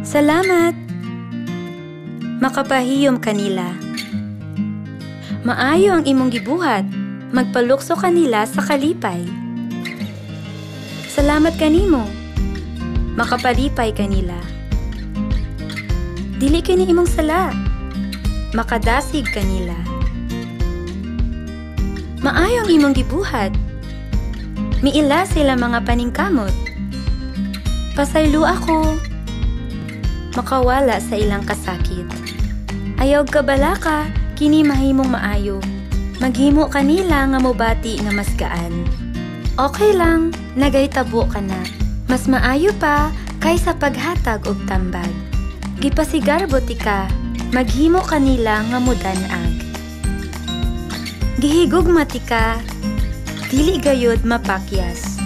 Salamat! Makapahiyom kanila. Maayo ang imong gibuhat. Magpalukso kanila sa kalipay. Salamat kanimo. Makapalipay kanila. Dili kini imong sala. Makadasig kanila. Maayo ang imong gibuhat. Miila sila mga paningkamot. Pasaylo ako. Makawala sa ilang kasakit. Ayaw kabalaka, kini mahimong maayo. Maghimo kanila nga mobati nga mas gaan. Okay lang, nagahitabo ka na. Mas maayo pa kaysa paghatag og tambag. Gipasigarbo ti ka, maghimo kanila nga mudan-ag. Gihigugma ti ka, dili gayud mapakyas.